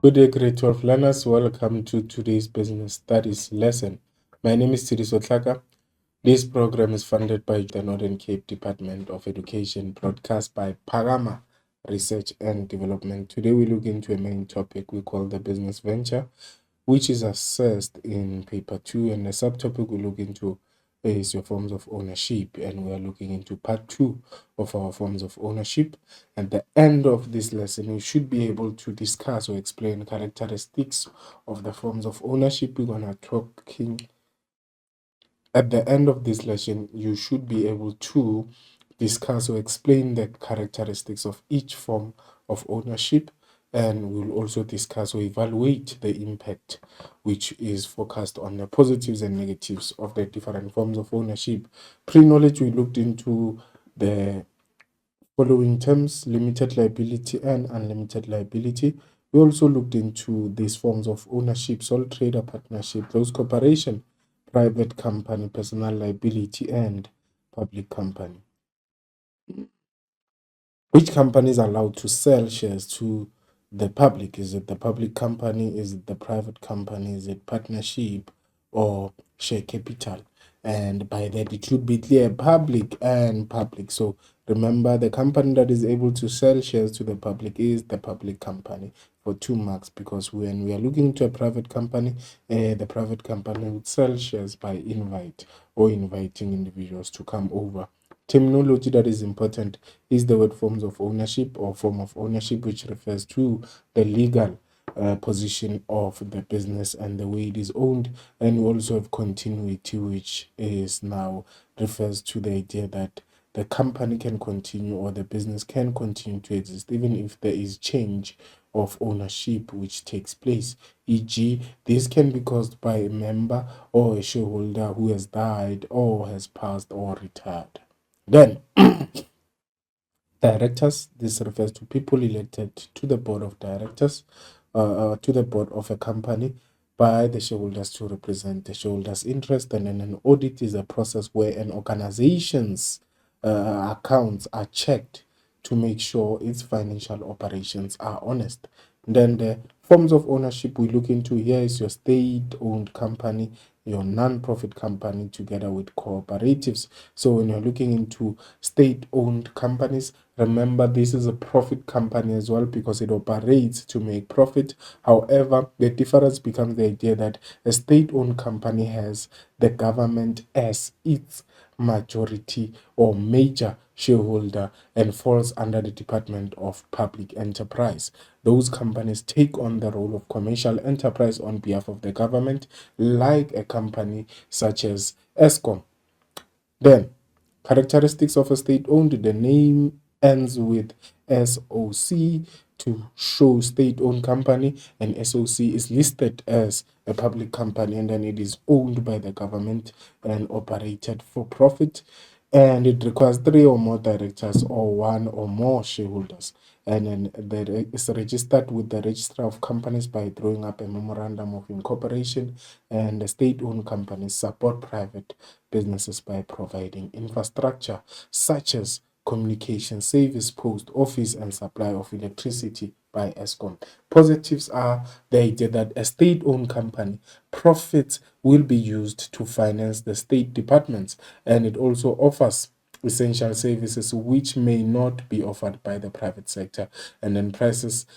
Good day, grade 12 learners. Welcome to today's business studies lesson. My name is Studeis. This program is funded by the Northern Cape Department of Education, broadcast by Pagama Research and Development. Today we look into a main topic we call the business venture, which is assessed in paper 2, and the subtopic we look into is your forms of ownership, and we are looking into part 2 of our forms of ownership. At the end of this lesson, we should be able to discuss or explain characteristics of the forms of ownership we're going to talking. At the end of this lesson, you should be able to discuss or explain the characteristics of each form of ownership, and we'll also discuss or evaluate the impact which is focused on the positives and negatives of the different forms of ownership. Pre-knowledge, we looked into the following terms: limited liability and unlimited liability. We also looked into these forms of ownership: sole trader partnership, close corporation, private company, personal liability, and public company. Which company is allowed to sell shares to the public? Is it the public company? Is it the private company? Is it partnership or share capital? And by that, it should be clear public and public. So remember, the company that is able to sell shares to the public is the public company for 2 marks, because when we are looking to a private company, the private company would sell shares by invite or inviting individuals to come over. Terminology that is important is the word forms of ownership or form of ownership, which refers to the legal position of the business and the way it is owned. And we also have continuity, which is now refers to the idea that the company can continue or the business can continue to exist even if there is change of ownership which takes place. E.g., this can be caused by a member or a shareholder who has died or has passed or retired. Then, directors, this refers to people elected to the board of directors, to the board of a company by the shareholders to represent the shareholders' interest. And then an audit is a process where an organization's accounts are checked to make sure its financial operations are honest. Then the forms of ownership we look into here is your state-owned company, your non-profit company, together with cooperatives. So when you're looking into state-owned companies, remember this is a profit company as well because it operates to make profit. However, the difference becomes the idea that a state-owned company has the government as its majority or major shareholder and falls under the Department of Public Enterprise. Those companies take on the role of commercial enterprise on behalf of the government, like a company such as Eskom. Then, characteristics of a state-owned: the name ends with SOC to show state-owned company, and SOC is listed as a public company, and then it is owned by the government and operated for profit. And it requires 3 or more directors or 1 or more shareholders. And then it's registered with the Registrar of Companies by drawing up a memorandum of incorporation. And the state-owned companies support private businesses by providing infrastructure such as communication service, post office, and supply of electricity by Eskom. Positives are the idea that a state-owned company, profits will be used to finance the state departments, and it also offers essential services which may not be offered by the private sector, and then prices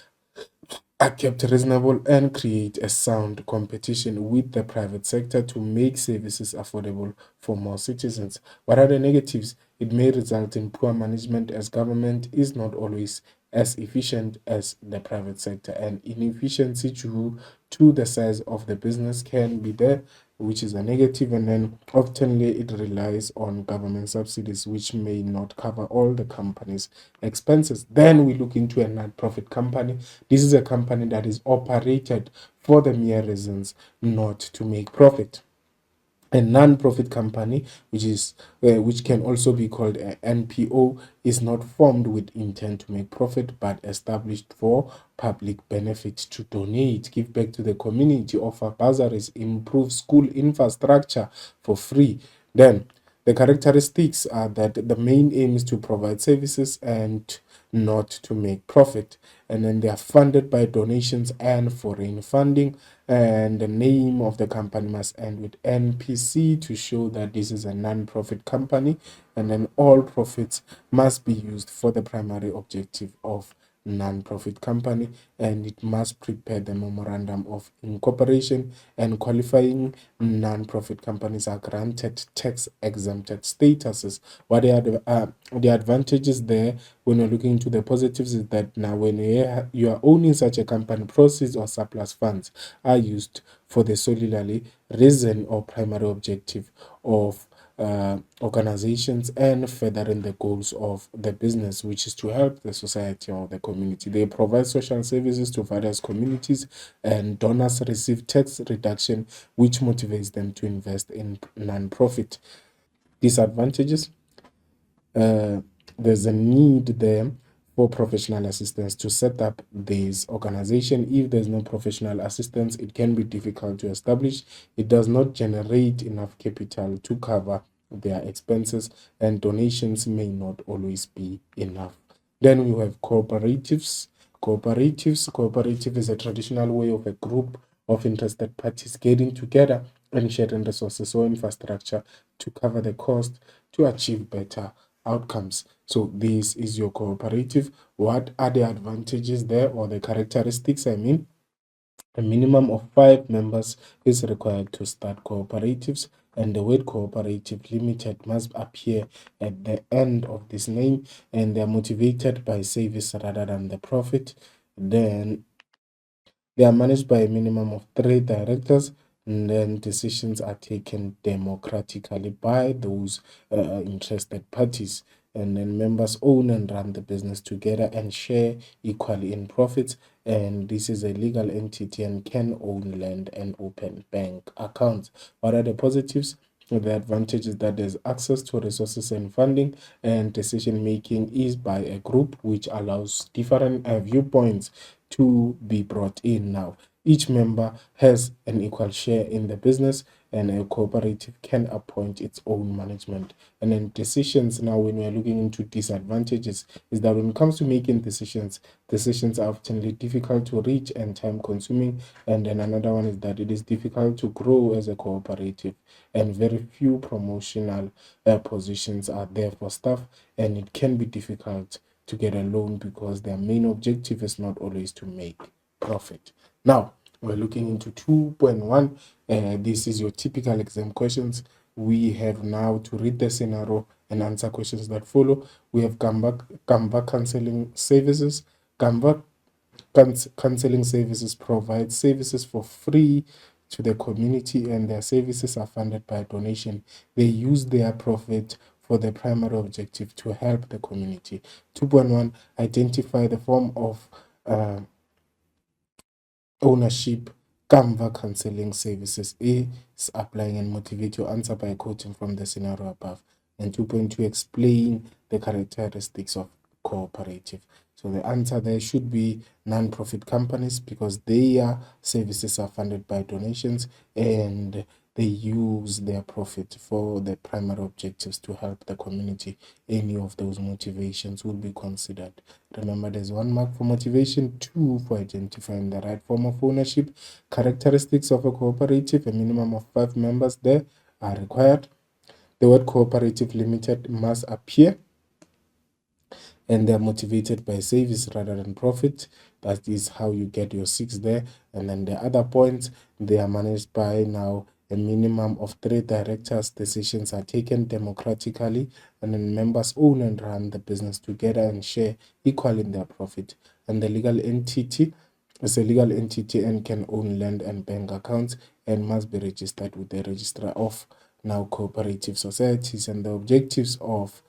are kept reasonable and create a sound competition with the private sector to make services affordable for more citizens. What are the negatives? It may result in poor management as government is not always as efficient as the private sector, and inefficiency due to the size of the business can be there, which is a negative. And then often it relies on government subsidies which may not cover all the company's expenses. Then we look into a non-profit company. This is a company that is operated for the mere reasons not to make profit. A non-profit company, which can also be called an NPO, is not formed with intent to make profit but established for public benefit, to donate, give back to the community, offer bursaries, improve school infrastructure for free. Then The characteristics are that the main aim is to provide services and not to make profit. And then they are funded by donations and foreign funding. And the name of the company must end with NPC to show that this is a non-profit company. And then all profits must be used for the primary objective of non-profit company, and it must prepare the memorandum of incorporation, and qualifying non-profit companies are granted tax exempted statuses. What are the advantages there when you're looking into the positives is that now when you are owning such a company, proceeds or surplus funds are used for the solely reason or primary objective of organizations and furthering the goals of the business, which is to help the society or the community. They provide social services to various communities, and donors receive tax reduction, which motivates them to invest in non-profit. Disadvantages: uh, there's a need there for professional assistance to set up this organization. If there's no professional assistance, it can be difficult to establish. It does not generate enough capital to cover their expenses, and donations may not always be enough. Then we have cooperatives. Cooperative is a traditional way of a group of interested parties getting together and sharing resources or infrastructure to cover the cost to achieve better outcomes. So this is your cooperative. What are the advantages there, or the characteristics? I mean, a minimum of 5 members is required to start cooperatives, and the word cooperative limited must appear at the end of this name, and they are motivated by service rather than the profit. Then they are managed by a minimum of 3 directors, and then decisions are taken democratically by those interested parties. And then members own and run the business together and share equally in profits. And this is a legal entity and can own land and open bank accounts. What are the positives? The advantage is that there's access to resources and funding, and decision making is by a group, which allows different viewpoints to be brought in now. Each member has an equal share in the business, and a cooperative can appoint its own management. And then decisions now, when we are looking into disadvantages, is that when it comes to making decisions, decisions are often difficult to reach and time consuming. And then another one is that it is difficult to grow as a cooperative, and very few promotional positions are there for staff, and it can be difficult to get a loan because their main objective is not always to make profit. Now, we're looking into 2.1. This is your typical exam questions. We have now to read the scenario and answer questions that follow. We have Canva counseling services. Canva counseling services provide services for free to the community, and their services are funded by donation. They use their profit for the primary objective to help the community. 2.1, identify the form of uh, ownership Canva counseling services is applying, and motivate your answer by quoting from the scenario above. And 2.2, explain the characteristics of cooperative. So the answer there should be non-profit companies, because their services are funded by donations, and they use their profit for the primary objectives to help the community. Any of those motivations will be considered. Remember, there's 1 mark for motivation, 2 for identifying the right form of ownership. Characteristics of a cooperative: a minimum of 5 members there are required. The word cooperative limited must appear, and they're motivated by service rather than profit. That is how you get your 6 there. And then the other points, they are managed by now a minimum of 3 directors. Decisions are taken democratically, and then members own and run the business together and share equally in their profit. And the legal entity is a legal entity and can own land and bank accounts, and must be registered with the registrar of now cooperative societies. And the objectives of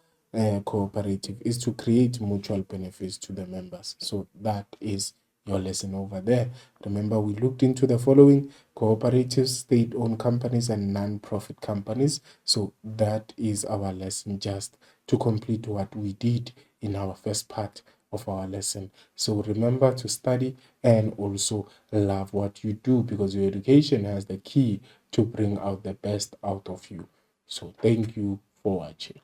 cooperative is to create mutual benefits to the members. So that is your lesson over there. Remember, we looked into the following: cooperatives, state-owned companies, and non-profit companies. So that is our lesson, just to complete what we did in our first part of our lesson. So remember to study and also love what you do, because your education has the key to bring out the best out of you. So thank you for watching.